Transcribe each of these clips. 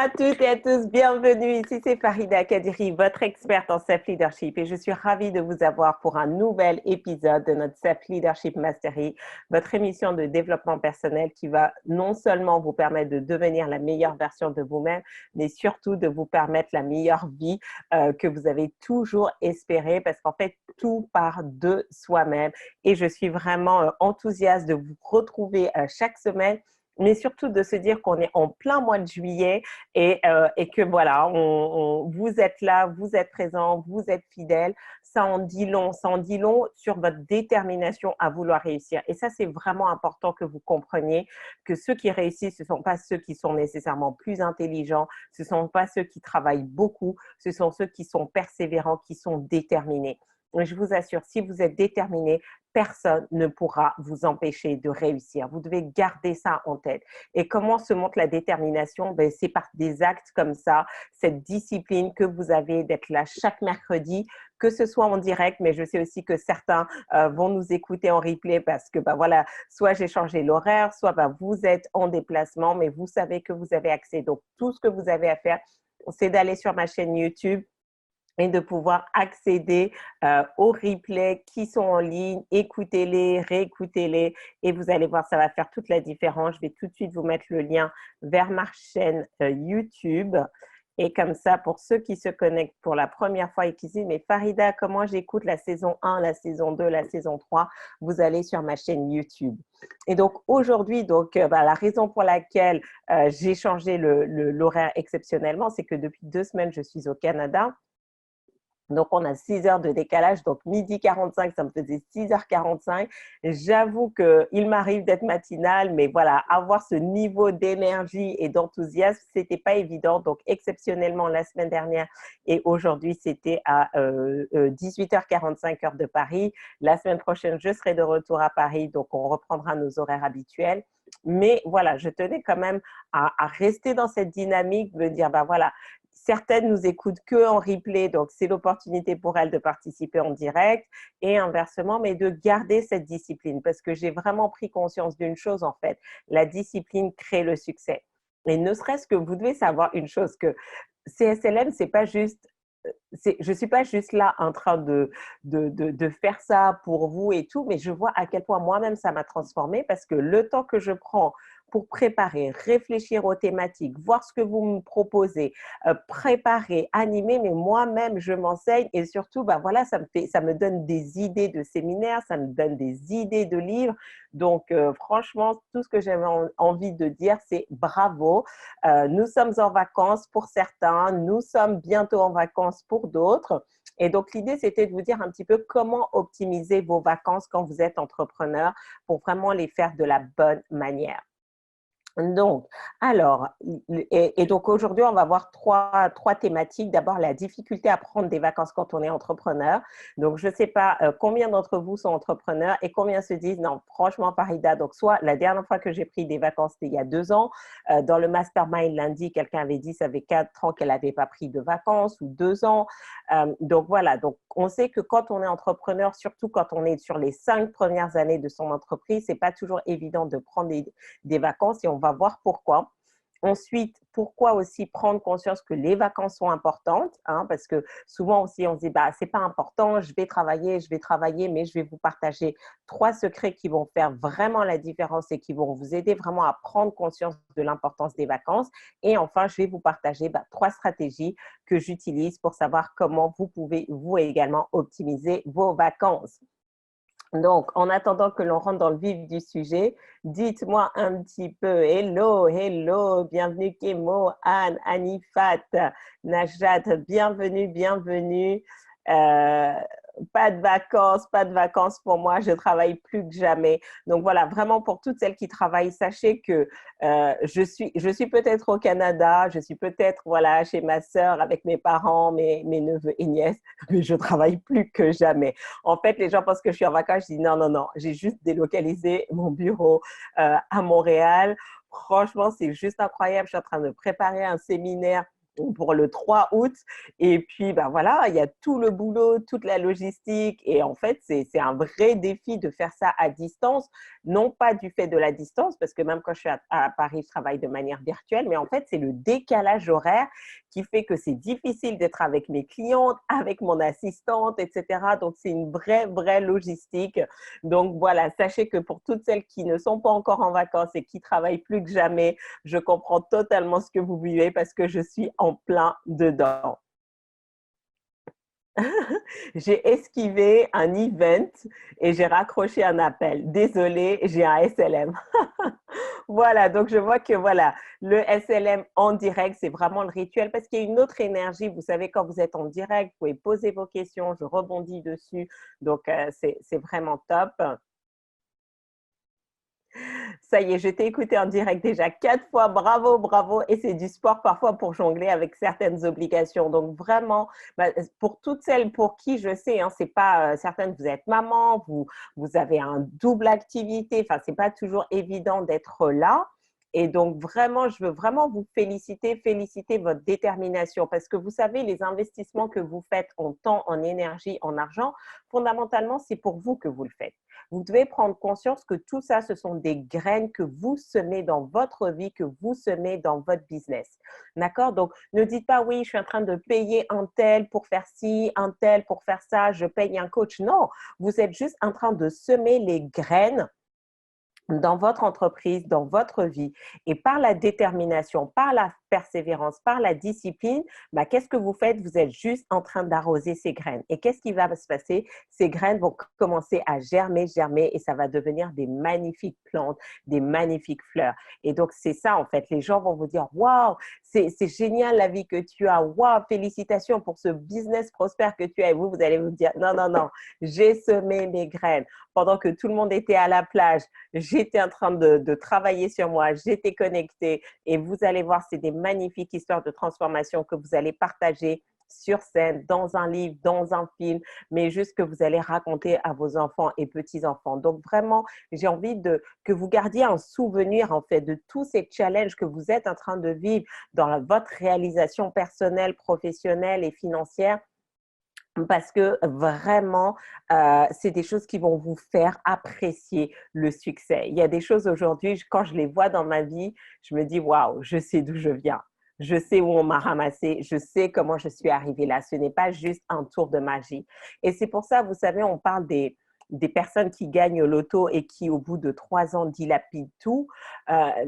à toutes et à tous, bienvenue. Ici c'est Farida Kadiri, votre experte en self-leadership et je suis ravie de vous avoir pour un nouvel épisode de notre Self-Leadership Mastery, votre émission de développement personnel qui va non seulement vous permettre de devenir la meilleure version de vous-même, mais surtout de vous permettre la meilleure vie que vous avez toujours espéré parce qu'en fait, tout part de soi-même et je suis vraiment enthousiaste de vous retrouver chaque semaine, mais surtout de se dire qu'on est en plein mois de juillet et que voilà, vous êtes là, vous êtes présents, vous êtes fidèles. Ça en dit long sur votre détermination à vouloir réussir. Et ça, c'est vraiment important que vous compreniez que ceux qui réussissent, ce ne sont pas ceux qui sont nécessairement plus intelligents, ce ne sont pas ceux qui travaillent beaucoup, ce sont ceux qui sont persévérants, qui sont déterminés. Et je vous assure, si vous êtes déterminé, personne ne pourra vous empêcher de réussir. Vous devez garder ça en tête. Et comment se montre la détermination? C'est par des actes comme ça, cette discipline que vous avez d'être là chaque mercredi, que ce soit en direct, mais je sais aussi que certains vont nous écouter en replay parce que voilà, soit j'ai changé l'horaire, soit vous êtes en déplacement, mais vous savez que vous avez accès. Donc, tout ce que vous avez à faire, c'est d'aller sur ma chaîne YouTube et de pouvoir accéder aux replays qui sont en ligne, écoutez-les, réécoutez-les et vous allez voir, ça va faire toute la différence. Je vais tout de suite vous mettre le lien vers ma chaîne YouTube. Et comme ça, pour ceux qui se connectent pour la première fois et qui disent « Mais Farida, comment j'écoute la saison 1, la saison 2, la saison 3 ?» Vous allez sur ma chaîne YouTube. Et donc, aujourd'hui, la raison pour laquelle j'ai changé l'horaire exceptionnellement, c'est que depuis 2 semaines, je suis au Canada. Donc, on a 6 heures de décalage. Donc, midi 45, ça me faisait 6h45. J'avoue qu'il m'arrive d'être matinale, mais voilà, avoir ce niveau d'énergie et d'enthousiasme, ce n'était pas évident. Donc, exceptionnellement, la semaine dernière et aujourd'hui, c'était à 18h45 heure de Paris. La semaine prochaine, je serai de retour à Paris. Donc, on reprendra nos horaires habituels. Mais voilà, je tenais quand même à rester dans cette dynamique, de dire, voilà, certaines nous écoutent que en replay, donc c'est l'opportunité pour elles de participer en direct et inversement, mais de garder cette discipline parce que j'ai vraiment pris conscience d'une chose en fait, la discipline crée le succès. Et ne serait-ce que vous devez savoir une chose, que CSLM, c'est pas juste, je ne suis pas juste là en train de faire ça pour vous et tout, mais je vois à quel point moi-même ça m'a transformée parce que le temps que je prends pour préparer, réfléchir aux thématiques, voir ce que vous me proposez, préparer, animer, mais moi-même, je m'enseigne et surtout, voilà, ça me donne des idées de séminaires, ça me donne des idées de livres. Donc, franchement, tout ce que j'avais envie de dire, c'est bravo. Nous sommes en vacances pour certains, nous sommes bientôt en vacances pour d'autres. Et donc, l'idée, c'était de vous dire un petit peu comment optimiser vos vacances quand vous êtes entrepreneur pour vraiment les faire de la bonne manière. Donc, alors, et donc aujourd'hui, on va voir trois thématiques. D'abord, la difficulté à prendre des vacances quand on est entrepreneur. Donc, je ne sais pas combien d'entre vous sont entrepreneurs et combien se disent, non, franchement, Farida, donc soit la dernière fois que j'ai pris des vacances, c'était il y a 2 ans. Dans le mastermind lundi, quelqu'un avait dit, ça fait 4 ans qu'elle n'avait pas pris de vacances ou 2 ans. Donc, voilà. Donc, on sait que quand on est entrepreneur, surtout quand on est sur les 5 premières années de son entreprise, ce n'est pas toujours évident de prendre des vacances et on va voir pourquoi. Ensuite, pourquoi aussi prendre conscience que les vacances sont importantes, parce que souvent aussi on se dit, c'est pas important, je vais travailler, mais je vais vous partager 3 secrets qui vont faire vraiment la différence et qui vont vous aider vraiment à prendre conscience de l'importance des vacances. Et enfin, je vais vous partager 3 stratégies que j'utilise pour savoir comment vous pouvez, vous également, optimiser vos vacances. Donc, en attendant que l'on rentre dans le vif du sujet, dites-moi un petit peu, hello, bienvenue Kémo, Anne, Anifat, Najat, bienvenue. Pas de vacances pour moi, je travaille plus que jamais. Donc voilà, vraiment pour toutes celles qui travaillent, sachez que je suis peut-être au Canada, je suis peut-être chez ma sœur avec mes parents, mes neveux et nièces, mais je travaille plus que jamais. En fait, les gens pensent que je suis en vacances, je dis non, j'ai juste délocalisé mon bureau à Montréal. Franchement, c'est juste incroyable. Je suis en train de préparer un séminaire pour le 3 août. Et puis, ben voilà, il y a tout le boulot, toute la logistique. Et en fait, c'est un vrai défi de faire ça à distance. Non pas du fait de la distance, parce que même quand je suis à Paris, je travaille de manière virtuelle, mais en fait, c'est le décalage horaire qui fait que c'est difficile d'être avec mes clientes, avec mon assistante, etc. Donc, c'est une vraie logistique. Donc, voilà, sachez que pour toutes celles qui ne sont pas encore en vacances et qui travaillent plus que jamais, je comprends totalement ce que vous vivez parce que je suis en plein dedans. J'ai esquivé un event et j'ai raccroché un appel. Désolée, j'ai un SLM. Voilà, donc je vois que voilà, le SLM en direct, c'est vraiment le rituel parce qu'il y a une autre énergie. Vous savez, quand vous êtes en direct, vous pouvez poser vos questions, je rebondis dessus. Donc, c'est vraiment top. Ça y est, je t'ai écouté en direct déjà 4 fois. Bravo, bravo. Et c'est du sport parfois pour jongler avec certaines obligations. Donc vraiment, bah, pour toutes celles pour qui je sais, hein, c'est pas certaines, vous êtes maman, vous avez un double activité. Enfin, c'est pas toujours évident d'être là. Et donc, vraiment, je veux vraiment vous féliciter votre détermination parce que vous savez, les investissements que vous faites en temps, en énergie, en argent, fondamentalement, c'est pour vous que vous le faites. Vous devez prendre conscience que tout ça, ce sont des graines que vous semez dans votre vie, que vous semez dans votre business. D'accord? Donc, ne dites pas, oui, je suis en train de payer un tel pour faire ci, un tel pour faire ça, je paye un coach. Non, vous êtes juste en train de semer les graines dans votre entreprise, dans votre vie. Et par la détermination, par la persévérance, par la discipline, bah, qu'est-ce que vous faites? Vous êtes juste en train d'arroser ces graines. Et qu'est-ce qui va se passer? Ces graines vont commencer à germer, germer et ça va devenir des magnifiques plantes, des magnifiques fleurs. Et donc, c'est ça, en fait. Les gens vont vous dire, waouh, c'est génial la vie que tu as. Waouh, félicitations pour ce business prospère que tu as. Et vous allez vous dire, non, non, non, j'ai semé mes graines. Pendant que tout le monde était à la plage, j'étais en train de travailler sur moi, j'étais connectée et vous allez voir, c'est des magnifiques histoires de transformation que vous allez partager sur scène, dans un livre, dans un film, mais juste que vous allez raconter à vos enfants et petits-enfants. Donc vraiment, j'ai envie que vous gardiez un souvenir en fait de tous ces challenges que vous êtes en train de vivre dans votre réalisation personnelle, professionnelle et financière parce que vraiment, c'est des choses qui vont vous faire apprécier le succès. Il y a des choses aujourd'hui, quand je les vois dans ma vie, je me dis: «Waouh, je sais d'où je viens. Je sais où on m'a ramassé. Je sais comment je suis arrivée là. Ce n'est pas juste un tour de magie» et c'est pour ça, vous savez, on parle des personnes qui gagnent au loto et qui, au bout de 3 ans, dilapident tout.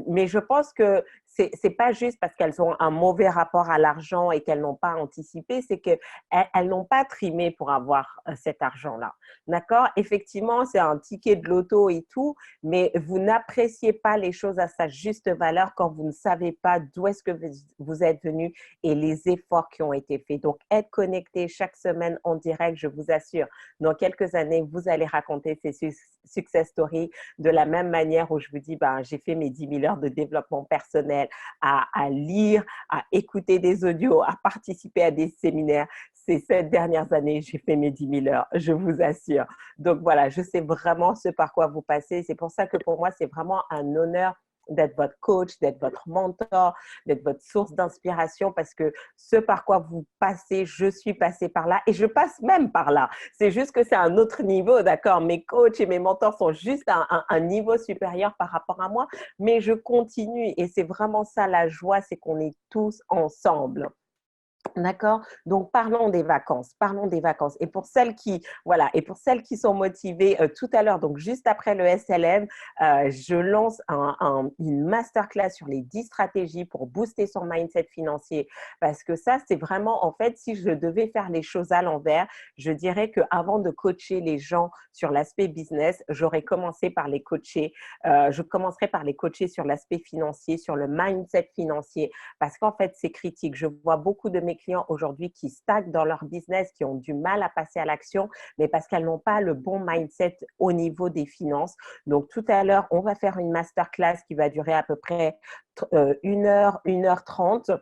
Mais je pense que c'est pas juste parce qu'elles ont un mauvais rapport à l'argent et qu'elles n'ont pas anticipé, c'est qu'elles elles n'ont pas trimé pour avoir cet argent-là. D'accord? Effectivement, c'est un ticket de loto et tout, mais vous n'appréciez pas les choses à sa juste valeur quand vous ne savez pas d'où est-ce que vous êtes venu et les efforts qui ont été faits. Donc, être connecté chaque semaine en direct, je vous assure, dans quelques années, vous allez raconter ces success stories de la même manière où je vous dis, ben, j'ai fait mes 10 000 heures de développement personnel, à lire, à écouter des audios, à participer à des séminaires. Ces 7 dernières années, j'ai fait mes 10 000 heures, je vous assure. Donc voilà, je sais vraiment ce par quoi vous passez. C'est pour ça que pour moi, c'est vraiment un honneur d'être votre coach, d'être votre mentor, d'être votre source d'inspiration parce que ce par quoi vous passez, je suis passée par là et je passe même par là. C'est juste que c'est un autre niveau, d'accord? Mes coachs et mes mentors sont juste à un niveau supérieur par rapport à moi, mais je continue et c'est vraiment ça la joie, c'est qu'on est tous ensemble. D'accord? Donc, parlons des vacances, parlons des vacances. Et pour celles qui, voilà, et pour celles qui sont motivées tout à l'heure, donc juste après le SLM, je lance une masterclass sur les 10 stratégies pour booster son mindset financier. Parce que ça, c'est vraiment, en fait, si je devais faire les choses à l'envers, je dirais qu'avant de coacher les gens sur l'aspect business, j'aurais commencé par les coacher, je commencerai par les coacher sur l'aspect financier, sur le mindset financier, parce qu'en fait, c'est critique. Je vois beaucoup de mes clients aujourd'hui qui stagnent dans leur business, qui ont du mal à passer à l'action, mais parce qu'elles n'ont pas le bon mindset au niveau des finances. Donc, tout à l'heure, on va faire une masterclass qui va durer à peu près 1 heure, 1 heure 30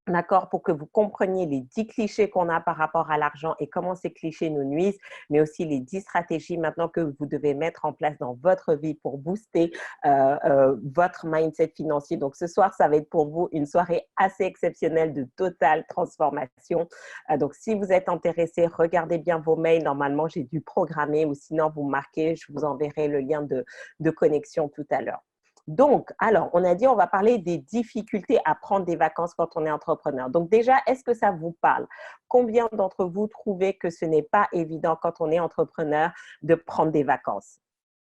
d'accord, pour que vous compreniez les 10 clichés qu'on a par rapport à l'argent et comment ces clichés nous nuisent, mais aussi les 10 stratégies maintenant que vous devez mettre en place dans votre vie pour booster votre mindset financier. Donc, ce soir, ça va être pour vous une soirée assez exceptionnelle de totale transformation. Donc, si vous êtes intéressé, regardez bien vos mails. Normalement, j'ai dû programmer ou sinon, vous marquez, je vous enverrai le lien de connexion tout à l'heure. Donc, alors, on a dit, on va parler des difficultés à prendre des vacances quand on est entrepreneur. Donc, déjà, est-ce que ça vous parle? Combien d'entre vous trouvez que ce n'est pas évident quand on est entrepreneur de prendre des vacances?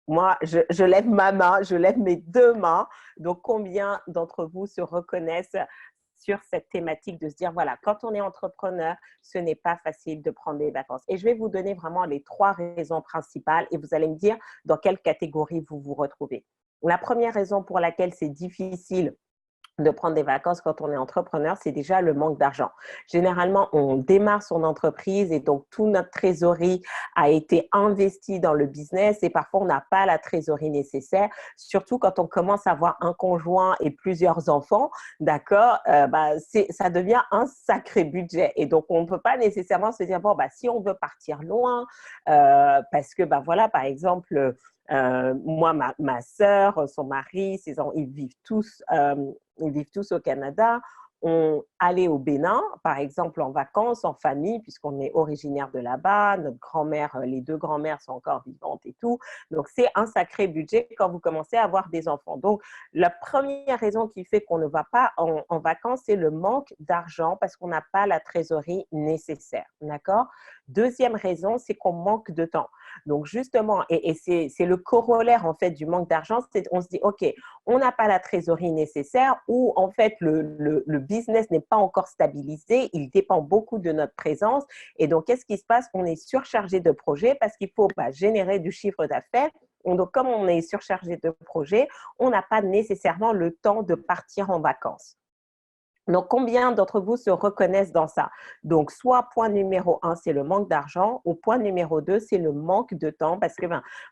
Moi, je lève ma main, je lève mes deux mains. Donc, combien d'entre vous se reconnaissent sur cette thématique de se dire, voilà, quand on est entrepreneur, ce n'est pas facile de prendre des vacances. Et je vais vous donner vraiment les 3 raisons principales et vous allez me dire dans quelle catégorie vous vous retrouvez. La première raison pour laquelle c'est difficile de prendre des vacances quand on est entrepreneur, c'est déjà le manque d'argent. Généralement, on démarre son entreprise et donc toute notre trésorerie a été investie dans le business et parfois on n'a pas la trésorerie nécessaire, surtout quand on commence à avoir un conjoint et plusieurs enfants, d'accord, ça devient un sacré budget et donc on ne peut pas nécessairement se dire, bon, si on veut partir loin, parce que, voilà, par exemple, moi, ma sœur, son mari, ils vivent tous au Canada. On allait au Bénin, par exemple, en vacances, en famille, puisqu'on est originaire de là-bas. Notre grand-mère, les 2 grands-mères sont encore vivantes et tout. Donc, c'est un sacré budget quand vous commencez à avoir des enfants. Donc, la première raison qui fait qu'on ne va pas en vacances, c'est le manque d'argent parce qu'on n'a pas la trésorerie nécessaire. D'accord? Deuxième raison, c'est qu'on manque de temps. Donc, justement, et c'est le corollaire, en fait, du manque d'argent, c'est on se dit, OK, on n'a pas la trésorerie nécessaire ou, en fait, le business n'est pas encore stabilisé, il dépend beaucoup de notre présence. Et donc, qu'est-ce qui se passe? On est surchargé de projets parce qu'il faut générer du chiffre d'affaires. Donc, comme on est surchargé de projets, on n'a pas nécessairement le temps de partir en vacances. Donc, combien d'entre vous se reconnaissent dans ça? Donc, soit point numéro 1, c'est le manque d'argent, ou point numéro 2, c'est le manque de temps parce que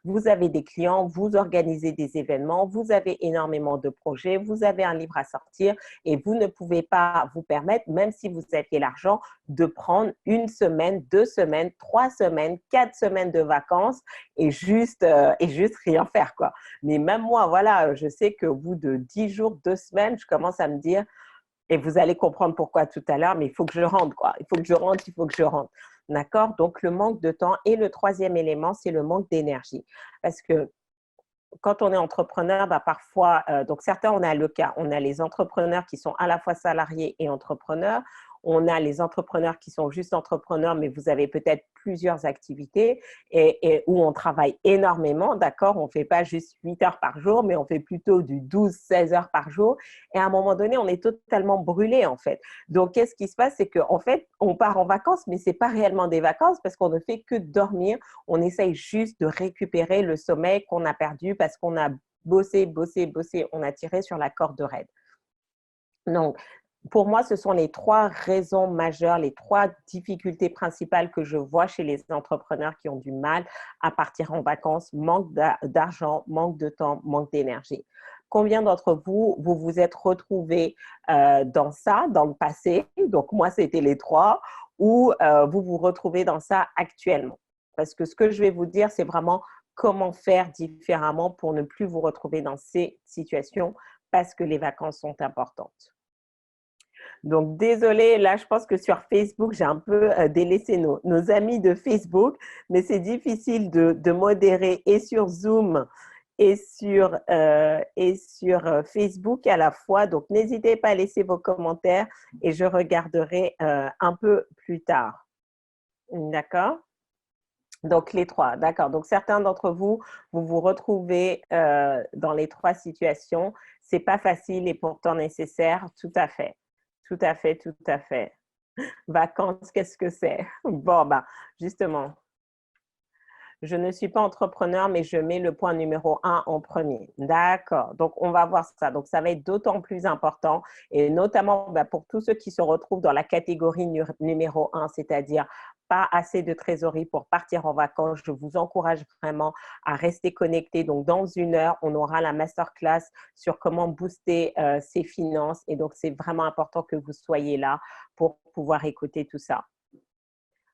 vous avez des clients, vous organisez des événements, vous avez énormément de projets, vous avez un livre à sortir et vous ne pouvez pas vous permettre, même si vous aviez l'argent, de prendre 1 semaine, 2 semaines, 3 semaines, 4 semaines de vacances et juste rien faire, quoi. Mais même moi, voilà, je sais qu'au bout de 10 jours, 2 semaines, je commence à me dire, et vous allez comprendre pourquoi tout à l'heure, mais il faut que je rentre, quoi. Il faut que je rentre, il faut que je rentre. D'accord? Donc, le manque de temps. Et le troisième élément, c'est le manque d'énergie. Parce que quand on est entrepreneur, parfois, donc certains, on a le cas, on a les entrepreneurs qui sont à la fois salariés et entrepreneurs. On a les entrepreneurs qui sont juste entrepreneurs, mais vous avez peut-être plusieurs activités et où on travaille énormément, d'accord? On ne fait pas juste 8 heures par jour, mais on fait plutôt du 12-16 heures par jour. Et à un moment donné, on est totalement brûlé, en fait. Donc, qu'est-ce qui se passe? C'est qu'en fait, on part en vacances, mais ce n'est pas réellement des vacances parce qu'on ne fait que dormir. On essaye juste de récupérer le sommeil qu'on a perdu parce qu'on a bossé, bossé, bossé. On a tiré sur la corde raide. Donc, pour moi, ce sont les 3 raisons majeures, les 3 difficultés principales que je vois chez les entrepreneurs qui ont du mal à partir en vacances: manque d'argent, manque de temps, manque d'énergie. Combien d'entre vous, vous vous êtes retrouvés dans ça, dans le passé? Donc, moi, c'était les 3, ou vous vous retrouvez dans ça actuellement? Parce que ce que je vais vous dire, c'est vraiment comment faire différemment pour ne plus vous retrouver dans ces situations parce que les vacances sont importantes. Donc, désolée, là, je pense que sur Facebook, j'ai un peu délaissé nos amis de Facebook, mais c'est difficile de modérer et sur Zoom et sur Facebook à la fois. Donc, n'hésitez pas à laisser vos commentaires et je regarderai un peu plus tard. D'accord? Donc, les 3, d'accord. Donc, certains d'entre vous, vous vous retrouvez dans les 3 situations. Ce n'est pas facile et pourtant nécessaire. Tout à fait. Tout à fait, tout à fait. Vacances, qu'est-ce que c'est? Bon, justement, Je ne suis pas entrepreneur, mais je mets le point numéro 1 en premier. D'accord. Donc, on va voir ça. Donc, ça va être d'autant plus important et notamment pour tous ceux qui se retrouvent dans la catégorie numéro 1, c'est-à-dire pas assez de trésorerie pour partir en vacances. Je vous encourage vraiment à rester connecté. Donc, dans 1 heure, on aura la masterclass sur comment booster ses finances. Et donc, c'est vraiment important que vous soyez là pour pouvoir écouter tout ça.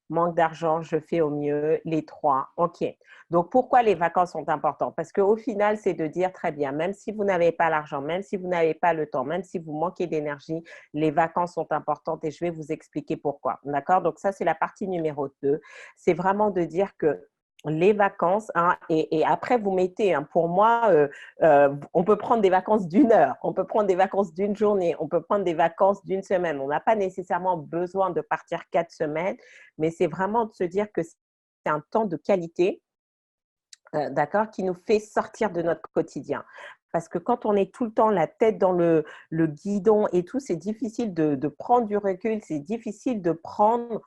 Manque d'argent, je fais au mieux, les 3. OK. Donc, pourquoi les vacances sont importantes? Parce qu'au final, c'est de dire très bien, même si vous n'avez pas l'argent, même si vous n'avez pas le temps, même si vous manquez d'énergie, les vacances sont importantes et je vais vous expliquer pourquoi. D'accord? Donc, ça, c'est la partie numéro 2. C'est vraiment de dire que les vacances, hein, et après, vous mettez, hein, pour moi, on peut prendre des vacances d'1 heure, on peut prendre des vacances d'une journée, on peut prendre des vacances d'une semaine. On n'a pas nécessairement besoin de partir 4 semaines, mais c'est vraiment de se dire que c'est un temps de qualité, d'accord, qui nous fait sortir de notre quotidien. Parce que quand on est tout le temps la tête dans le guidon et tout, c'est difficile de prendre du recul, c'est difficile de prendre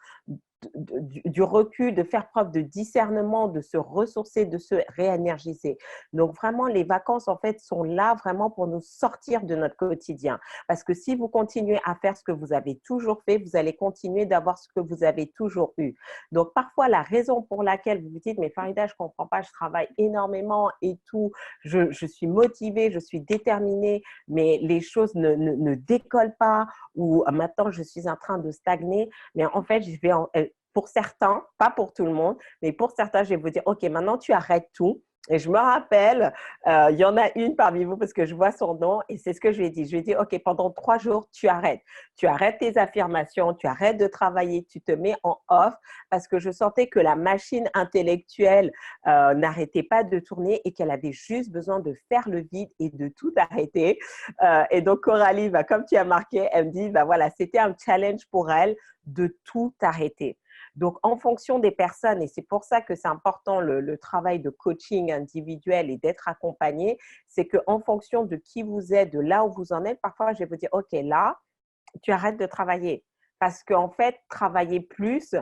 du recul, de faire preuve de discernement, de se ressourcer, de se réénergiser. Donc vraiment, les vacances, en fait, sont là vraiment pour nous sortir de notre quotidien. Parce que si vous continuez à faire ce que vous avez toujours fait, vous allez continuer d'avoir ce que vous avez toujours eu. Donc parfois, la raison pour laquelle vous vous dites, mais Farida, je ne comprends pas, je travaille énormément et tout, je suis motivée, je suis déterminée, mais les choses ne décollent pas ou maintenant, je suis en train de stagner. Mais en fait, pour certains, pas pour tout le monde, mais pour certains, je vais vous dire, OK, maintenant tu arrêtes tout. Et je me rappelle, il y en a une parmi vous parce que je vois son nom et c'est ce que je lui ai dit. Je lui ai dit, OK, pendant 3 jours, tu arrêtes. Tu arrêtes tes affirmations, tu arrêtes de travailler, tu te mets en off parce que je sentais que la machine intellectuelle n'arrêtait pas de tourner et qu'elle avait juste besoin de faire le vide et de tout arrêter. Et donc, Coralie, comme tu as marqué, elle me dit, voilà, c'était un challenge pour elle de tout arrêter. Donc, en fonction des personnes, et c'est pour ça que c'est important le travail de coaching individuel et d'être accompagné, c'est qu'en fonction de qui vous êtes, de là où vous en êtes, parfois, je vais vous dire, OK, là, tu arrêtes de travailler. Parce qu'en fait, travailler plus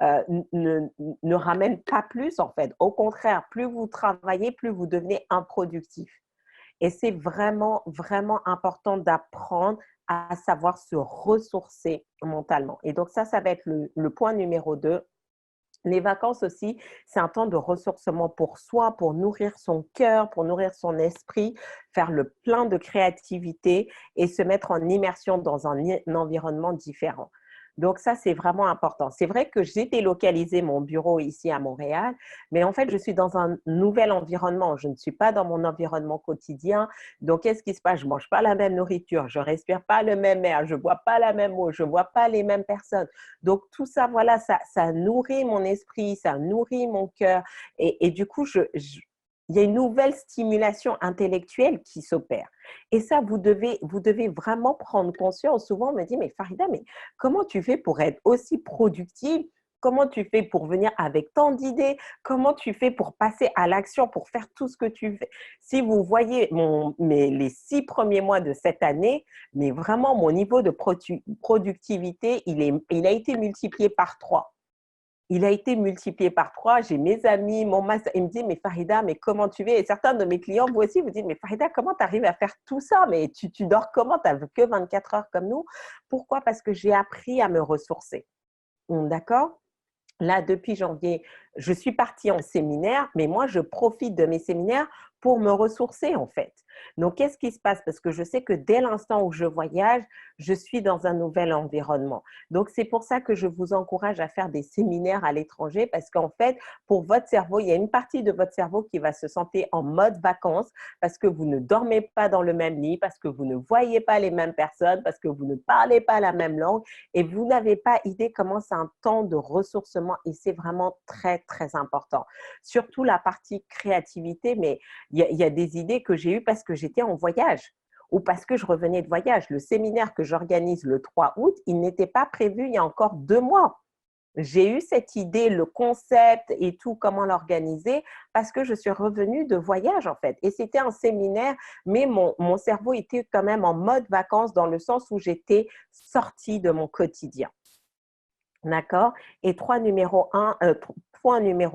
ne ramène pas plus, en fait. Au contraire, plus vous travaillez, plus vous devenez improductif. Et c'est vraiment, vraiment important d'apprendre à savoir se ressourcer mentalement. Et donc ça va être le point numéro 2. Les vacances aussi, c'est un temps de ressourcement pour soi, pour nourrir son cœur, pour nourrir son esprit, faire le plein de créativité et se mettre en immersion dans un environnement différent. Donc ça, c'est vraiment important. C'est vrai que j'ai délocalisé mon bureau ici à Montréal, mais en fait, je suis dans un nouvel environnement. Je ne suis pas dans mon environnement quotidien. Donc, qu'est-ce qui se passe? Je ne mange pas la même nourriture, je ne respire pas le même air, je ne bois pas la même eau, je ne vois pas les mêmes personnes. Donc, tout ça, voilà, ça nourrit mon esprit, ça nourrit mon cœur. Et du coup, il y a une nouvelle stimulation intellectuelle qui s'opère. Et ça, vous devez vraiment prendre conscience. Souvent, on me dit, mais Farida, mais comment tu fais pour être aussi productive? Comment tu fais pour venir avec tant d'idées? Comment tu fais pour passer à l'action, pour faire tout ce que tu fais? Si vous voyez les 6 premiers mois de cette année, mais vraiment, mon niveau de productivité, il a été multiplié par 3. Il a été multiplié par 3. J'ai mes amis, mon master, il me dit, mais Farida, mais comment tu fais? Et certains de mes clients, vous aussi, vous dites, mais Farida, comment tu arrives à faire tout ça? Mais tu dors comment? Tu n'as que 24 heures comme nous. Pourquoi? Parce que j'ai appris à me ressourcer. D'accord? Là, depuis janvier, je suis partie en séminaire, mais moi, je profite de mes séminaires pour me ressourcer, en fait. Donc, qu'est-ce qui se passe? Parce que je sais que dès l'instant où je voyage, je suis dans un nouvel environnement. Donc, c'est pour ça que je vous encourage à faire des séminaires à l'étranger parce qu'en fait, pour votre cerveau, il y a une partie de votre cerveau qui va se sentir en mode vacances parce que vous ne dormez pas dans le même lit, parce que vous ne voyez pas les mêmes personnes, parce que vous ne parlez pas la même langue et vous n'avez pas idée comment c'est un temps de ressourcement et c'est vraiment très, très important. Surtout la partie créativité, mais il y a des idées que j'ai eues parce que j'étais en voyage ou parce que je revenais de voyage. Le séminaire que j'organise le 3 août, il n'était pas prévu il y a encore 2 mois. J'ai eu cette idée, le concept et tout, comment l'organiser, parce que je suis revenue de voyage en fait. Et c'était un séminaire, mais mon cerveau était quand même en mode vacances dans le sens où j'étais sortie de mon quotidien. D'accord? Et point numéro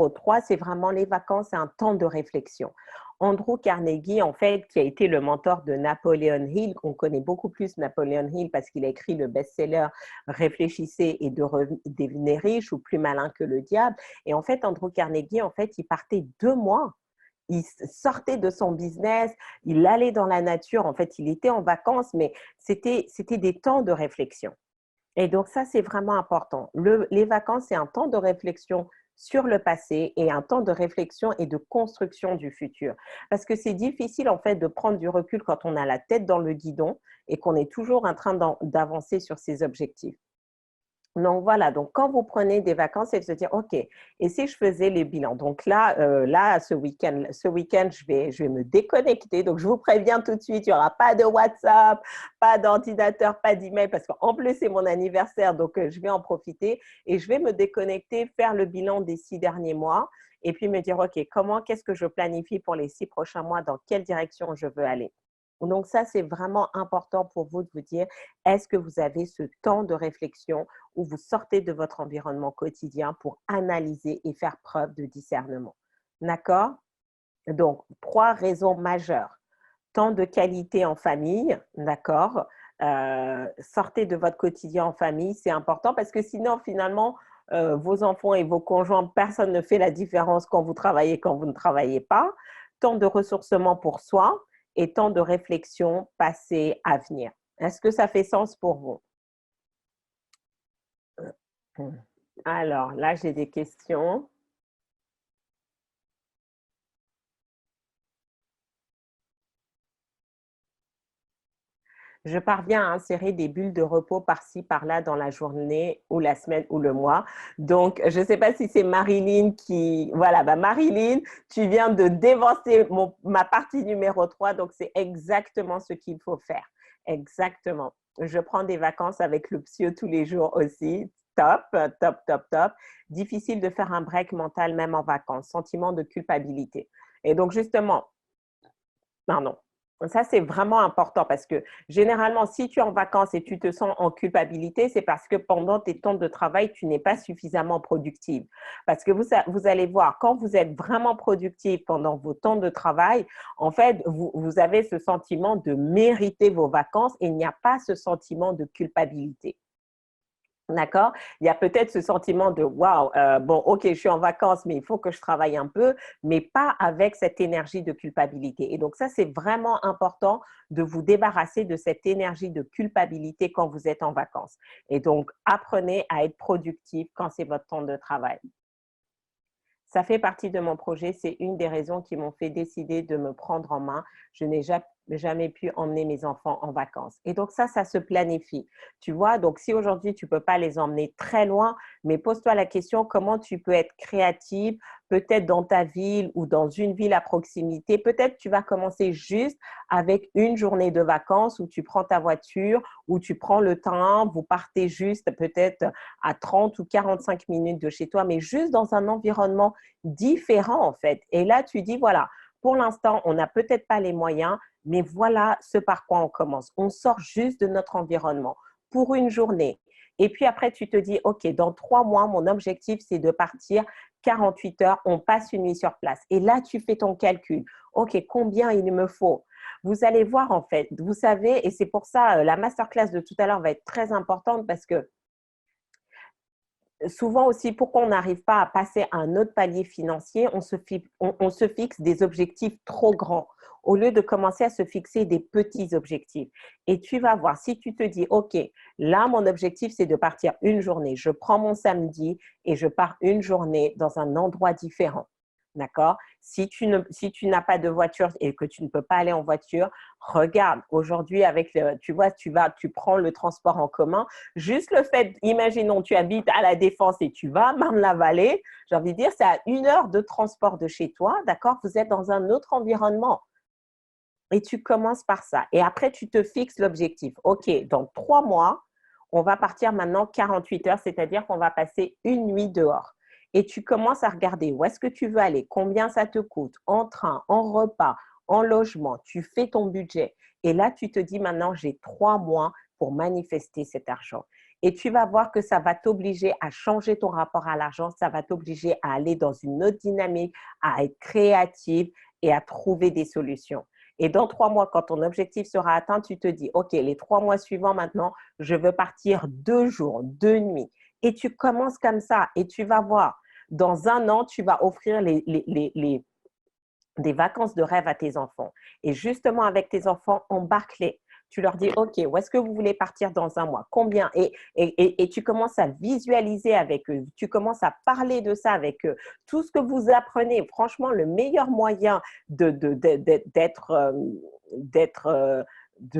3, c'est vraiment les vacances, c'est un temps de réflexion. Andrew Carnegie, en fait, qui a été le mentor de Napoleon Hill, on connaît beaucoup plus Napoleon Hill parce qu'il a écrit le best-seller Réfléchissez et devenez riche ou Plus malin que le diable. Et en fait, Andrew Carnegie, en fait, il partait 2 mois. Il sortait de son business, il allait dans la nature. En fait, il était en vacances, mais c'était des temps de réflexion. Et donc ça, c'est vraiment important. Les vacances, c'est un temps de réflexion sur le passé et un temps de réflexion et de construction du futur. Parce que c'est difficile, en fait, de prendre du recul quand on a la tête dans le guidon et qu'on est toujours en train d'avancer sur ses objectifs. Donc voilà, donc quand vous prenez des vacances, c'est de se dire, OK, et si je faisais les bilans? Donc là, ce week-end, je vais me déconnecter. Donc je vous préviens tout de suite, il n'y aura pas de WhatsApp, pas d'ordinateur, pas d'email, parce qu'en plus c'est mon anniversaire, donc je vais en profiter et je vais me déconnecter, faire le bilan des 6 derniers mois et puis me dire, OK, qu'est-ce que je planifie pour les 6 prochains mois, dans quelle direction je veux aller? Donc ça, c'est vraiment important pour vous de vous dire, est-ce que vous avez ce temps de réflexion où vous sortez de votre environnement quotidien pour analyser et faire preuve de discernement? D'accord? Donc, 3 raisons majeures. Temps de qualité en famille, d'accord? Sortez de votre quotidien en famille, c'est important parce que sinon, finalement, vos enfants et vos conjoints, personne ne fait la différence quand vous travaillez, quand vous ne travaillez pas. Temps de ressourcement pour soi et temps de réflexion passé à venir. Est-ce que ça fait sens pour vous? Alors, là, j'ai des questions. Je parviens à insérer des bulles de repos par-ci, par-là dans la journée ou la semaine ou le mois. Donc, je ne sais pas si c'est Marilyn qui… Voilà, bah Marilyn, tu viens de dévancer ma partie numéro 3, donc c'est exactement ce qu'il faut faire. Exactement. Je prends des vacances avec le psy tous les jours aussi. Top, top, top, top. Difficile de faire un break mental même en vacances. Sentiment de culpabilité. Et donc, justement, pardon. Ça, c'est vraiment important parce que généralement, si tu es en vacances et tu te sens en culpabilité, c'est parce que pendant tes temps de travail, tu n'es pas suffisamment productive. Parce que vous allez voir, quand vous êtes vraiment productif pendant vos temps de travail, en fait, vous avez ce sentiment de mériter vos vacances et il n'y a pas ce sentiment de culpabilité. D'accord? Il y a peut-être ce sentiment de waouh, bon, ok, je suis en vacances, mais il faut que je travaille un peu, mais pas avec cette énergie de culpabilité. Et donc, ça, c'est vraiment important de vous débarrasser de cette énergie de culpabilité quand vous êtes en vacances. Et donc, apprenez à être productif quand c'est votre temps de travail. Ça fait partie de mon projet. C'est une des raisons qui m'ont fait décider de me prendre en main. Je n'ai jamais pu emmener mes enfants en vacances. Et donc ça se planifie. Tu vois, donc si aujourd'hui, tu ne peux pas les emmener très loin, mais pose-toi la question, comment tu peux être créative, peut-être dans ta ville ou dans une ville à proximité. Peut-être tu vas commencer juste avec une journée de vacances où tu prends ta voiture, où tu prends le train, vous partez juste peut-être à 30 ou 45 minutes de chez toi, mais juste dans un environnement différent en fait. Et là, tu dis, voilà, pour l'instant, on n'a peut-être pas les moyens, mais voilà ce par quoi on commence. On sort juste de notre environnement pour une journée. Et puis après, tu te dis, OK, dans 3 mois, mon objectif, c'est de partir 48 heures, on passe une nuit sur place. Et là, tu fais ton calcul. OK, combien il me faut? Vous allez voir en fait, vous savez, et c'est pour ça, la masterclass de tout à l'heure va être très importante parce que souvent aussi, pourquoi on n'arrive pas à passer à un autre palier financier, on se fixe des objectifs trop grands au lieu de commencer à se fixer des petits objectifs. Et tu vas voir, si tu te dis, OK, là, mon objectif, c'est de partir une journée. Je prends mon samedi et je pars une journée dans un endroit différent. D'accord? Si tu n'as pas de voiture et que tu ne peux pas aller en voiture, regarde, aujourd'hui, tu vois, tu prends le transport en commun. Juste le fait, imaginons, tu habites à La Défense et tu vas à Marne-la-Vallée, j'ai envie de dire, c'est à 1 heure de transport de chez toi, d'accord? Vous êtes dans un autre environnement. Et tu commences par ça. Et après, tu te fixes l'objectif. OK, dans 3 mois, on va partir maintenant 48 heures, c'est-à-dire qu'on va passer une nuit dehors. Et tu commences à regarder où est-ce que tu veux aller, combien ça te coûte, en train, en repas, en logement. Tu fais ton budget. Et là, tu te dis maintenant, j'ai 3 mois pour manifester cet argent. et tu vas voir que ça va t'obliger à changer ton rapport à l'argent, ça va t'obliger à aller dans une autre dynamique, à être créative et à trouver des solutions. Et dans 3 mois, quand ton objectif sera atteint, tu te dis, OK, les 3 mois suivants maintenant, je veux partir 2 jours, 2 nuits. Et tu commences comme ça et tu vas voir. Dans un an, tu vas offrir des vacances de rêve à tes enfants. Et justement, avec tes enfants, embarque-les. Tu leur dis, OK, où est-ce que vous voulez partir dans un mois? Combien? Et tu commences à visualiser avec eux. Tu commences à parler de ça avec eux. Tout ce que vous apprenez, franchement, le meilleur moyen de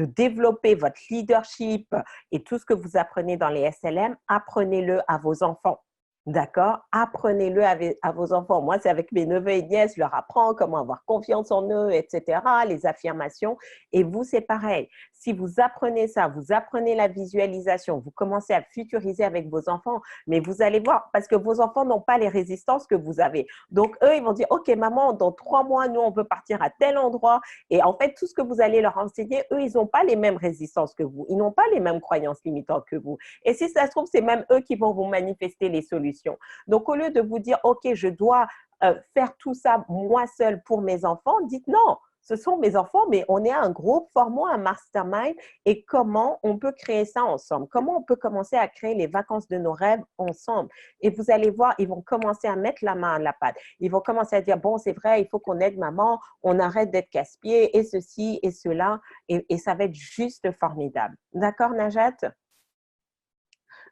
développer votre leadership et tout ce que vous apprenez dans les SLM, apprenez-le à vos enfants. D'accord? Apprenez-le à vos enfants. Moi, c'est avec mes neveux et nièces, je leur apprends comment avoir confiance en eux, etc., les affirmations. Et vous, c'est pareil. Si vous apprenez ça, vous apprenez la visualisation, vous commencez à futuriser avec vos enfants, mais vous allez voir, parce que vos enfants n'ont pas les résistances que vous avez. Donc, eux, ils vont dire, OK, maman, dans 3 mois, nous, on peut partir à tel endroit. Et en fait, tout ce que vous allez leur enseigner, eux, ils n'ont pas les mêmes résistances que vous. Ils n'ont pas les mêmes croyances limitantes que vous. Et si ça se trouve, c'est même eux qui vont vous manifester les solutions. Donc, au lieu de vous dire, OK, je dois faire tout ça moi seule pour mes enfants, dites non, ce sont mes enfants, mais on est un groupe, formons un mastermind et comment on peut créer ça ensemble? Comment on peut commencer à créer les vacances de nos rêves ensemble? Et vous allez voir, ils vont commencer à mettre la main à la pâte. Ils vont commencer à dire, bon, c'est vrai, il faut qu'on aide maman, on arrête d'être casse-pied et ceci et cela. Et ça va être juste formidable. D'accord, Najat?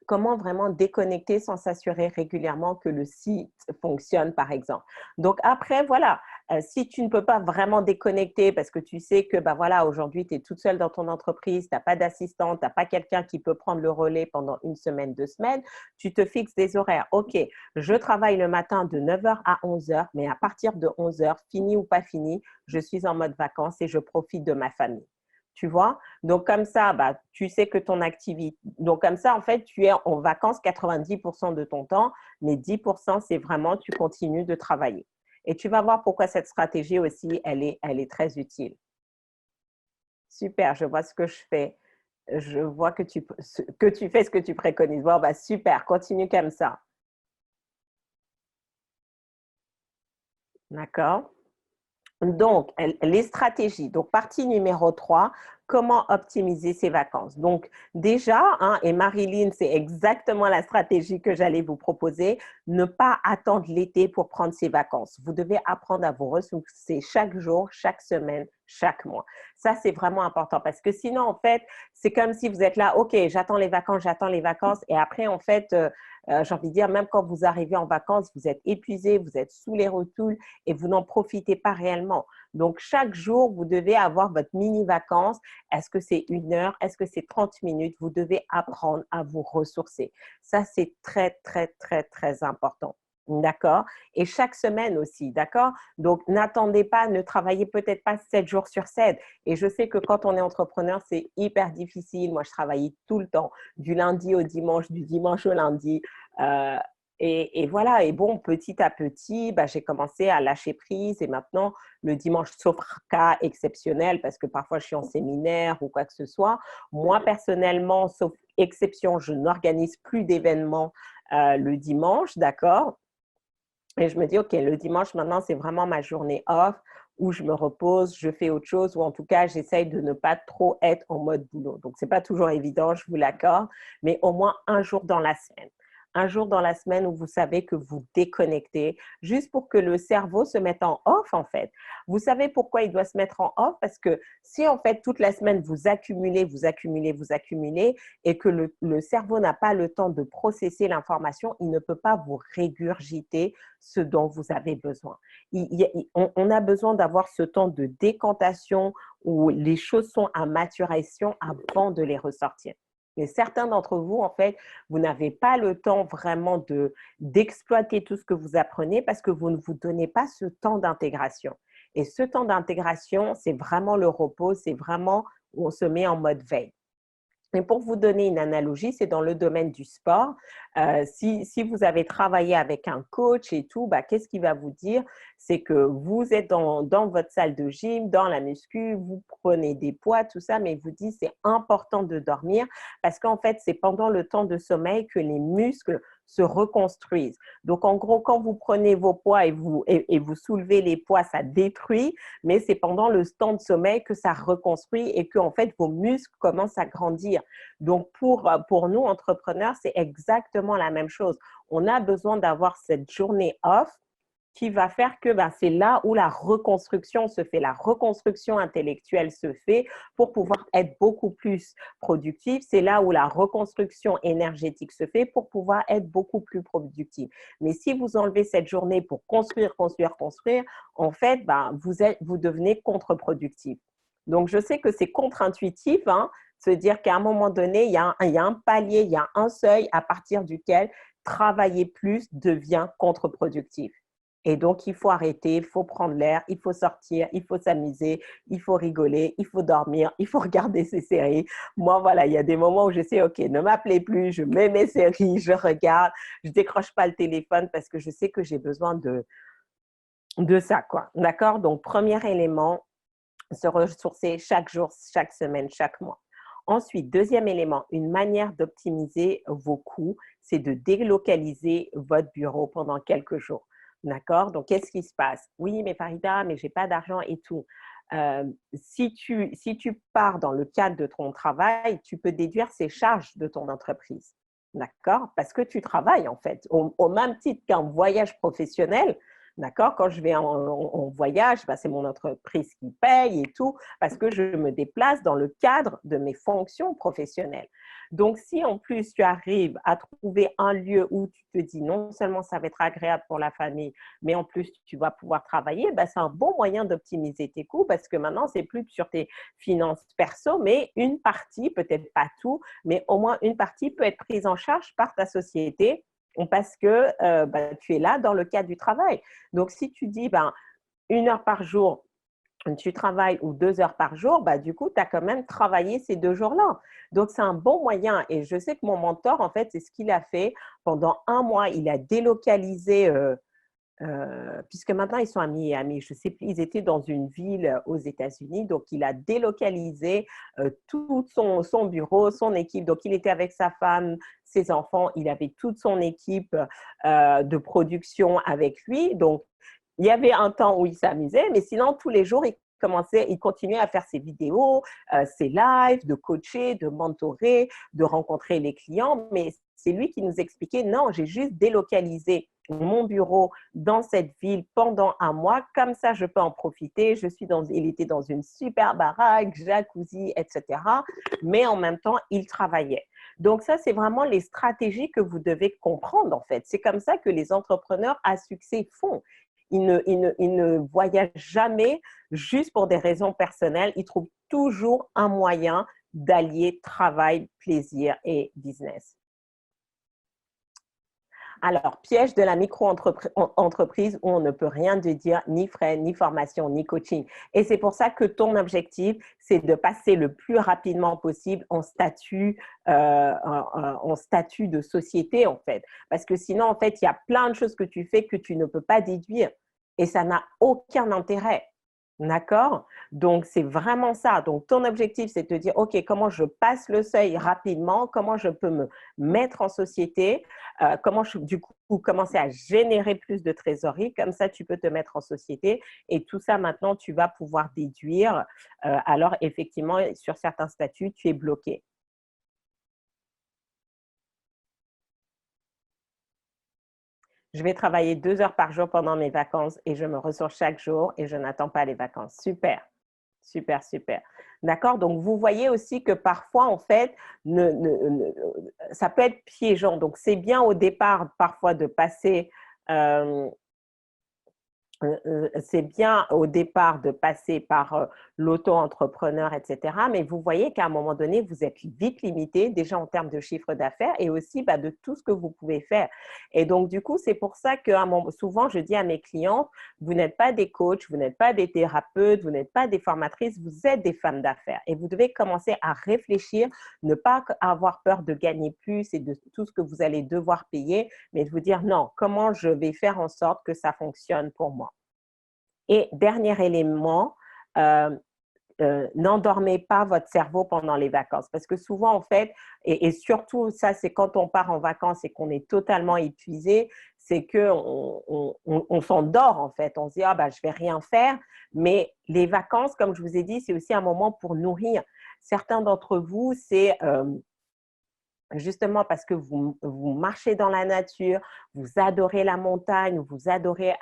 Comment vraiment déconnecter sans s'assurer régulièrement que le site fonctionne, par exemple. Donc après, voilà, si tu ne peux pas vraiment déconnecter parce que tu sais que bah, voilà, aujourd'hui, tu es toute seule dans ton entreprise, tu n'as pas d'assistant, tu n'as pas quelqu'un qui peut prendre le relais pendant 1 semaine, 2 semaines, tu te fixes des horaires. OK, je travaille le matin de 9h à 11h, mais à partir de 11h, fini ou pas fini, je suis en mode vacances et je profite de ma famille. Tu vois? Donc, comme ça, bah, tu sais que ton activité… Donc, comme ça, en fait, tu es en vacances 90% de ton temps, mais 10%, c'est vraiment, tu continues de travailler. Et tu vas voir pourquoi cette stratégie aussi, elle est très utile. Super, je vois ce que je fais. Je vois que tu fais ce que tu préconises. Bon, bah, super, continue comme ça. D'accord? Donc, les stratégies. Donc, partie numéro 3, comment optimiser ses vacances. Donc, déjà, hein, et Marilyn, c'est exactement la stratégie que j'allais vous proposer, ne pas attendre l'été pour prendre ses vacances. Vous devez apprendre à vous ressourcer chaque jour, chaque semaine, chaque mois. Ça, c'est vraiment important parce que sinon, en fait, c'est comme si vous êtes là, OK, j'attends les vacances, et après, en fait, j'ai envie de dire, même quand vous arrivez en vacances, vous êtes épuisé, vous êtes sous les rotules et vous n'en profitez pas réellement. Donc, chaque jour, vous devez avoir votre mini-vacances. Est-ce que c'est 1 heure? Est-ce que c'est 30 minutes? Vous devez apprendre à vous ressourcer. Ça, c'est très, très, très, très important. D'accord? Et chaque semaine aussi, d'accord? Donc, n'attendez pas, ne travaillez peut-être pas 7 jours sur 7. Et je sais que quand on est entrepreneur, c'est hyper difficile. Moi, je travaillais tout le temps, du lundi au dimanche, du dimanche au lundi. Euh, et voilà, et bon, petit à petit, bah, j'ai commencé à lâcher prise et maintenant, le dimanche, sauf cas exceptionnel, parce que parfois je suis en séminaire ou quoi que ce soit, moi personnellement, sauf exception, je n'organise plus d'événements le dimanche, d'accord? Et je me dis, OK, le dimanche, maintenant, c'est vraiment ma journée off où je me repose, je fais autre chose ou en tout cas, j'essaye de ne pas trop être en mode boulot. Donc, ce n'est pas toujours évident, je vous l'accorde, mais au moins un jour dans la semaine. Un jour dans la semaine où vous savez que vous déconnectez, juste pour que le cerveau se mette en off, en fait. Vous savez pourquoi il doit se mettre en off? Parce que si, en fait, toute la semaine, vous accumulez, vous accumulez, vous accumulez, et que le cerveau n'a pas le temps de processer l'information, il ne peut pas vous régurgiter ce dont vous avez besoin. On a besoin d'avoir ce temps de décantation où les choses sont à maturation avant de les ressortir. Mais certains d'entre vous, en fait, vous n'avez pas le temps vraiment d'exploiter tout ce que vous apprenez parce que vous ne vous donnez pas ce temps d'intégration. Et ce temps d'intégration, c'est vraiment le repos, c'est vraiment où on se met en mode veille. Et pour vous donner une analogie, c'est dans le domaine du sport. Si vous avez travaillé avec un coach et tout, bah, qu'est-ce qu'il va vous dire? C'est que vous êtes dans votre salle de gym, dans la muscu, vous prenez des poids, tout ça, mais il vous dit c'est important de dormir parce qu'en fait, c'est pendant le temps de sommeil que les muscles se reconstruisent. Donc, en gros, quand vous prenez vos poids et vous soulevez les poids, ça détruit, mais c'est pendant le temps de sommeil que ça reconstruit et que en fait, vos muscles commencent à grandir. Donc, pour nous, entrepreneurs, c'est exactement la même chose. On a besoin d'avoir cette journée off qui va faire que ben, c'est là où la reconstruction se fait, la reconstruction intellectuelle se fait pour pouvoir être beaucoup plus productif. C'est là où la reconstruction énergétique se fait pour pouvoir être beaucoup plus productif. Mais si vous enlevez cette journée pour construire, construire, construire, en fait, ben, vous devenez contre-productif. Donc, je sais que c'est contre-intuitif, hein, se dire qu'à un moment donné, il y a un palier, il y a un seuil à partir duquel travailler plus devient contre-productif. Et donc, il faut arrêter, il faut prendre l'air, il faut sortir, il faut s'amuser, il faut rigoler, il faut dormir, il faut regarder ses séries. Moi, voilà, il y a des moments où je sais, OK, ne m'appelez plus, je mets mes séries, je regarde, je décroche pas le téléphone parce que je sais que j'ai besoin de ça, quoi. D'accord? Donc, premier élément, se ressourcer chaque jour, chaque semaine, chaque mois. Ensuite, deuxième élément, une manière d'optimiser vos coûts, c'est de délocaliser votre bureau pendant quelques jours. D'accord? Donc, qu'est-ce qui se passe? Oui, mais Farida, mais j'ai pas d'argent et tout. Si tu pars dans le cadre de ton travail, tu peux déduire ces charges de ton entreprise. D'accord? Parce que tu travailles en fait. Au même titre qu'un voyage professionnel, d'accord? Quand je vais en voyage, bah, c'est mon entreprise qui paye et tout, parce que je me déplace dans le cadre de mes fonctions professionnelles. Donc, si en plus tu arrives à trouver un lieu où tu te dis non seulement ça va être agréable pour la famille, mais en plus tu vas pouvoir travailler, bah, c'est un bon moyen d'optimiser tes coûts parce que maintenant, c'est plus sur tes finances perso, mais une partie, peut-être pas tout, mais au moins une partie peut être prise en charge par ta société parce que bah, tu es là dans le cadre du travail. Donc, si tu dis ben, 1 heure par jour, tu travailles ou 2 heures par jour, bah, du coup, tu as quand même travaillé ces 2 jours-là. Donc, c'est un bon moyen. Et je sais que mon mentor, en fait, c'est ce qu'il a fait. Pendant un mois, il a délocalisé, puisque maintenant, ils sont amis et amis. Je sais plus, ils étaient dans une ville aux États-Unis. Donc, il a délocalisé tout son bureau, son équipe. Donc, il était avec sa femme, ses enfants. Il avait toute son équipe de production avec lui. Donc, il y avait un temps où il s'amusait, mais sinon, tous les jours, il continuait à faire ses vidéos, ses lives, de coacher, de mentorer, de rencontrer les clients. Mais c'est lui qui nous expliquait, non, j'ai juste délocalisé mon bureau dans cette ville pendant un mois. Comme ça, je peux en profiter. Il était dans une super baraque, jacuzzi, etc. Mais en même temps, il travaillait. Donc ça, c'est vraiment les stratégies que vous devez comprendre, en fait. C'est comme ça que les entrepreneurs à succès font. Ils ne voyagent jamais juste pour des raisons personnelles. Ils trouvent toujours un moyen d'allier travail, plaisir et business. Alors, piège de la micro-entreprise où on ne peut rien te dire, ni frais, ni formation, ni coaching. Et c'est pour ça que ton objectif, c'est de passer le plus rapidement possible en statut de société, en fait. Parce que sinon, en fait, il y a plein de choses que tu fais que tu ne peux pas déduire. Et ça n'a aucun intérêt. D'accord? Donc, c'est vraiment ça. Donc, ton objectif, c'est de te dire, OK, comment je passe le seuil rapidement, comment je peux me mettre en société, comment du coup commencer à générer plus de trésorerie, comme ça tu peux te mettre en société et tout ça maintenant tu vas pouvoir déduire. Alors effectivement, sur certains statuts, tu es bloqué. Je vais travailler 2 heures par jour pendant mes vacances et je me ressource chaque jour et je n'attends pas les vacances. Super. Super, super. D'accord? Donc, vous voyez aussi que parfois, en fait, ça peut être piégeant. Donc, c'est bien au départ, parfois, de passer c'est bien au départ de passer par l'auto-entrepreneur, etc. Mais vous voyez qu'à un moment donné, vous êtes vite limité, déjà en termes de chiffre d'affaires et aussi de tout ce que vous pouvez faire. Et donc, du coup, c'est pour ça que souvent, je dis à mes clientes, vous n'êtes pas des coachs, vous n'êtes pas des thérapeutes, vous n'êtes pas des formatrices, vous êtes des femmes d'affaires. Et vous devez commencer à réfléchir, ne pas avoir peur de gagner plus et de tout ce que vous allez devoir payer, mais de vous dire non, comment je vais faire en sorte que ça fonctionne pour moi. Et dernier élément, euh, n'endormez pas votre cerveau pendant les vacances. Parce que souvent, en fait, et surtout ça, c'est quand on part en vacances et qu'on est totalement épuisé, c'est qu'on s'endort en fait. On se dit, ah je vais rien faire. Mais les vacances, comme je vous ai dit, c'est aussi un moment pour nourrir. Certains d'entre vous, c'est justement parce que vous marchez dans la nature, vous adorez la montagne, vous adorez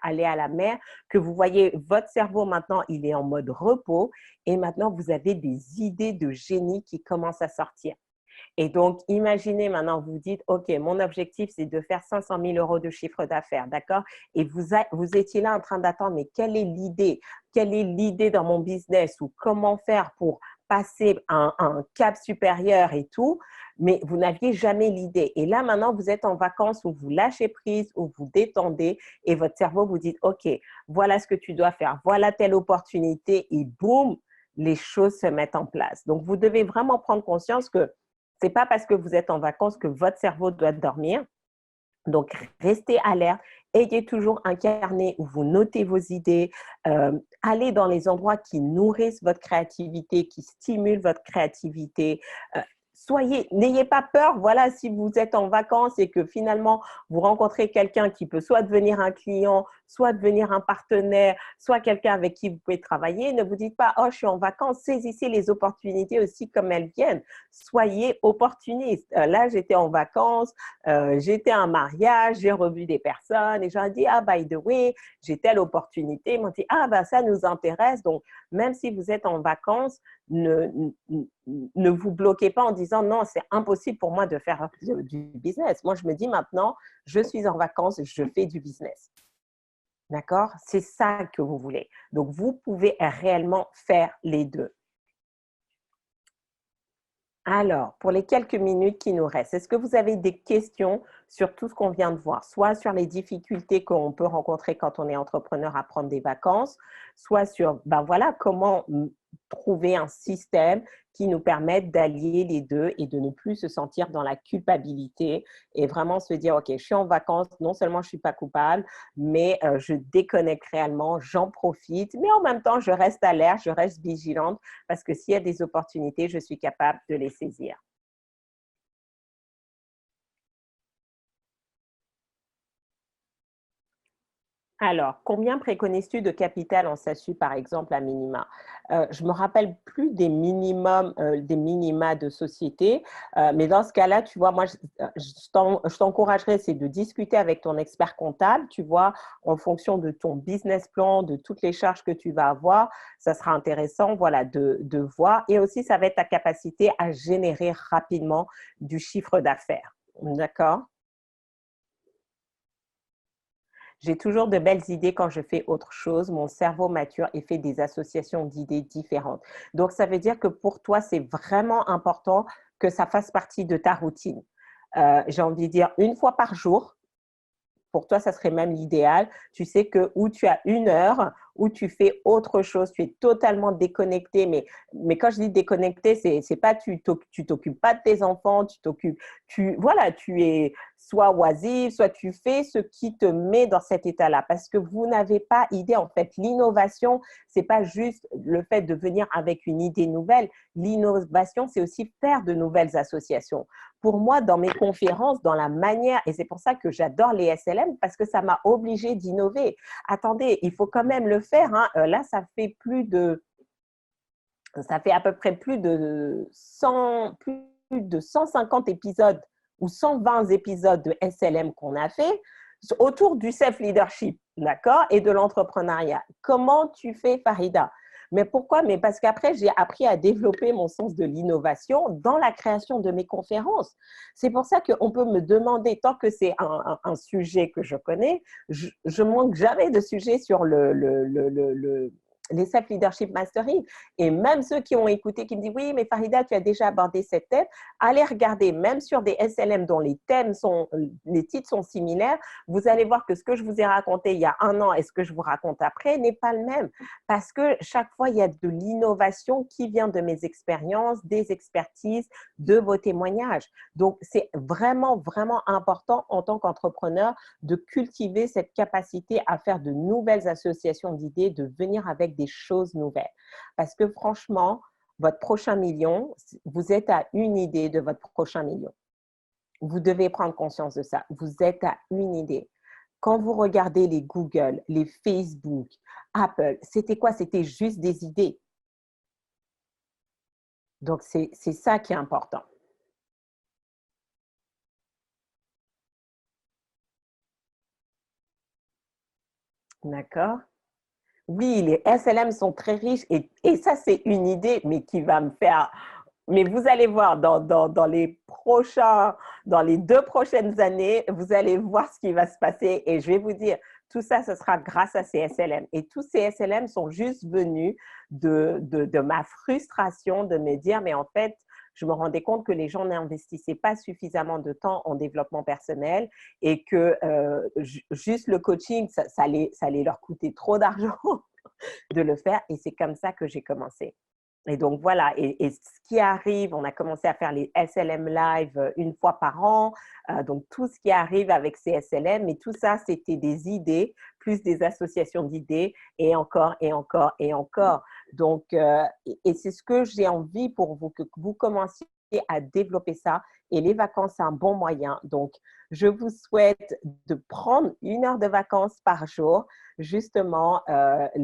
aller à la mer, que vous voyez votre cerveau maintenant, il est en mode repos et maintenant vous avez des idées de génie qui commencent à sortir. Et donc, imaginez maintenant, vous dites, OK, mon objectif, c'est de faire 500 000 euros de chiffre d'affaires, d'accord? Et vous étiez là en train d'attendre, mais quelle est l'idée? Quelle est l'idée dans mon business ou comment faire pour passer un cap supérieur et tout, mais vous n'aviez jamais l'idée. Et là, maintenant, vous êtes en vacances où vous lâchez prise, où vous détendez et votre cerveau vous dit, OK, voilà ce que tu dois faire, voilà telle opportunité et boum, les choses se mettent en place. Donc, vous devez vraiment prendre conscience que ce n'est pas parce que vous êtes en vacances que votre cerveau doit dormir. Donc, restez alerte. Ayez toujours un carnet où vous notez vos idées. Allez dans les endroits qui nourrissent votre créativité, qui stimulent votre créativité. N'ayez pas peur, voilà, si vous êtes en vacances et que finalement vous rencontrez quelqu'un qui peut soit devenir un client, soit devenir un partenaire, soit quelqu'un avec qui vous pouvez travailler, ne vous dites pas, oh, je suis en vacances, saisissez les opportunités aussi comme elles viennent. Soyez opportuniste. Là, j'étais en vacances, j'étais à un mariage, j'ai revu des personnes et j'ai dit, ah, by the way, j'ai telle opportunité. Ils m'ont dit, ah, ça nous intéresse. Donc, même si vous êtes en vacances, ne vous bloquez pas en disant non, c'est impossible pour moi de faire du business. Moi, je me dis maintenant, je suis en vacances, je fais du business. D'accord? C'est ça que vous voulez. Donc, vous pouvez réellement faire les deux. Alors, pour les quelques minutes qui nous restent, est-ce que vous avez des questions sur tout ce qu'on vient de voir, soit sur les difficultés qu'on peut rencontrer quand on est entrepreneur à prendre des vacances, soit sur voilà, comment trouver un système qui nous permette d'allier les deux et de ne plus se sentir dans la culpabilité et vraiment se dire, OK, je suis en vacances, non seulement je ne suis pas coupable, mais je déconnecte réellement, j'en profite, mais en même temps, je reste alerte, je reste vigilante parce que s'il y a des opportunités, je suis capable de les saisir. Alors, combien préconises-tu de capital en SASU, par exemple, à minima? Je ne me rappelle plus des minimums, des minima de société, mais dans ce cas-là, tu vois, moi, je t'encouragerais, c'est de discuter avec ton expert comptable, tu vois, en fonction de ton business plan, de toutes les charges que tu vas avoir, ça sera intéressant, voilà, de voir. Et aussi, ça va être ta capacité à générer rapidement du chiffre d'affaires. D'accord? J'ai toujours de belles idées quand je fais autre chose. Mon cerveau mature et fait des associations d'idées différentes. Donc, ça veut dire que pour toi, c'est vraiment important que ça fasse partie de ta routine. J'ai envie de dire une fois par jour, pour toi, ça serait même l'idéal. Tu sais que où tu as une heure, où tu fais autre chose, tu es totalement déconnecté. Mais quand je dis déconnecté, c'est pas tu t'occupes pas de tes enfants, voilà, tu es soit oisif, soit tu fais ce qui te met dans cet état-là. Parce que vous n'avez pas idée, en fait, l'innovation, c'est pas juste le fait de venir avec une idée nouvelle. L'innovation, c'est aussi faire de nouvelles associations. Pour moi, dans mes conférences, dans la manière, et c'est pour ça que j'adore les SLM, parce que ça m'a obligée d'innover. Attendez, il faut quand même le faire. Hein. Là, ça fait à peu près plus de 150 épisodes ou 120 épisodes de SLM qu'on a fait autour du self-leadership, d'accord, et de l'entrepreneuriat. Comment tu fais, Farida? Mais pourquoi? Mais parce qu'après, j'ai appris à développer mon sens de l'innovation dans la création de mes conférences. C'est pour ça qu'on peut me demander, tant que c'est un sujet que je connais, je manque jamais de sujets sur les Self-Leadership Mastery. Et même ceux qui ont écouté, qui me disent, oui, mais Farida, tu as déjà abordé cette thème, allez regarder, même sur des SLM dont les titres sont similaires, vous allez voir que ce que je vous ai raconté il y a un an et ce que je vous raconte après n'est pas le même. Parce que chaque fois, il y a de l'innovation qui vient de mes expériences, des expertises, de vos témoignages. Donc, c'est vraiment, vraiment important en tant qu'entrepreneur de cultiver cette capacité à faire de nouvelles associations d'idées, de venir avec des choses nouvelles. Parce que franchement, votre prochain million, vous êtes à une idée de votre prochain million. Vous devez prendre conscience de ça. Vous êtes à une idée. Quand vous regardez les Google, les Facebook, Apple, c'était quoi? C'était juste des idées. Donc, c'est ça qui est important. D'accord? Oui, les SLM sont très riches et ça, c'est une idée, mais qui va me faire… Mais vous allez voir, dans les 2 prochaines années, vous allez voir ce qui va se passer et je vais vous dire, tout ça, ce sera grâce à ces SLM. Et tous ces SLM sont juste venus de ma frustration de me dire, mais en fait, je me rendais compte que les gens n'investissaient pas suffisamment de temps en développement personnel et que juste le coaching, ça allait leur coûter trop d'argent de le faire. Et c'est comme ça que j'ai commencé. Et donc, voilà. Et ce qui arrive, on a commencé à faire les SLM Live une fois par an. Donc, tout ce qui arrive avec ces SLM, mais tout ça, c'était des idées, plus des associations d'idées, et encore, et encore, et encore. Donc, et c'est ce que j'ai envie pour vous, que vous commenciez à développer ça. Et les vacances, c'est un bon moyen. Donc, je vous souhaite de prendre 1 heure de vacances par jour. Justement,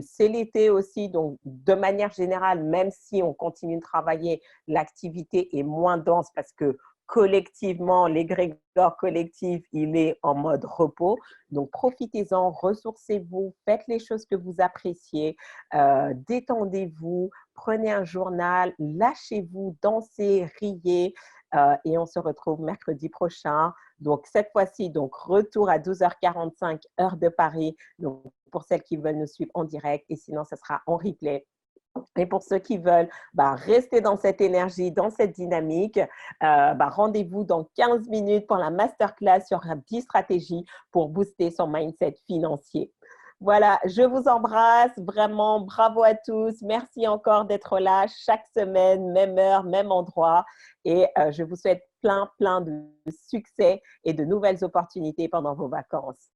c'est l'été aussi, donc de manière générale, même si on continue de travailler, l'activité est moins dense parce que collectivement, l'égrégore collectif, il est en mode repos. Donc, profitez-en, ressourcez-vous, faites les choses que vous appréciez, détendez-vous, prenez un journal, lâchez-vous, dansez, riez, et on se retrouve mercredi prochain. Donc, cette fois-ci, donc retour à 12h45, heure de Paris. Donc, pour celles qui veulent nous suivre en direct, et sinon, ce sera en replay. Et pour ceux qui veulent rester dans cette énergie, dans cette dynamique, rendez-vous dans 15 minutes pour la masterclass sur 10 stratégies pour booster son mindset financier. Voilà, je vous embrasse, vraiment, bravo à tous. Merci encore d'être là chaque semaine, même heure, même endroit. Et je vous souhaite plein de succès et de nouvelles opportunités pendant vos vacances.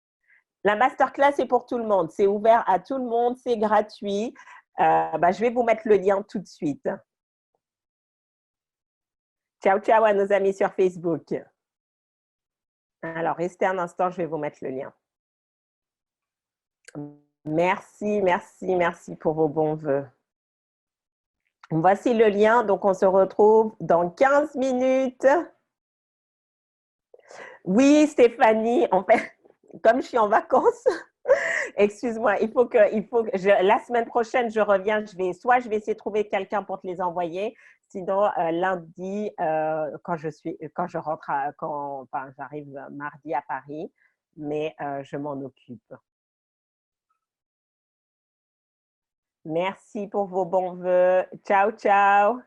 La masterclass est pour tout le monde, c'est ouvert à tout le monde, c'est gratuit. Je vais vous mettre le lien tout de suite. Ciao, ciao à nos amis sur Facebook. Alors, restez un instant, je vais vous mettre le lien. Merci, merci, merci pour vos bons voeux. Voici le lien, donc on se retrouve dans 15 minutes. Oui, Stéphanie, en fait, comme je suis en vacances, excuse-moi, la semaine prochaine, je reviens, je vais essayer de trouver quelqu'un pour te les envoyer. Sinon, lundi, quand j'arrive mardi à Paris, mais je m'en occupe. Merci pour vos bons voeux. Ciao, ciao.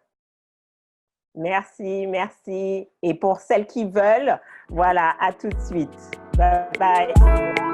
Merci, merci. Et pour celles qui veulent, voilà, à tout de suite. Bye bye.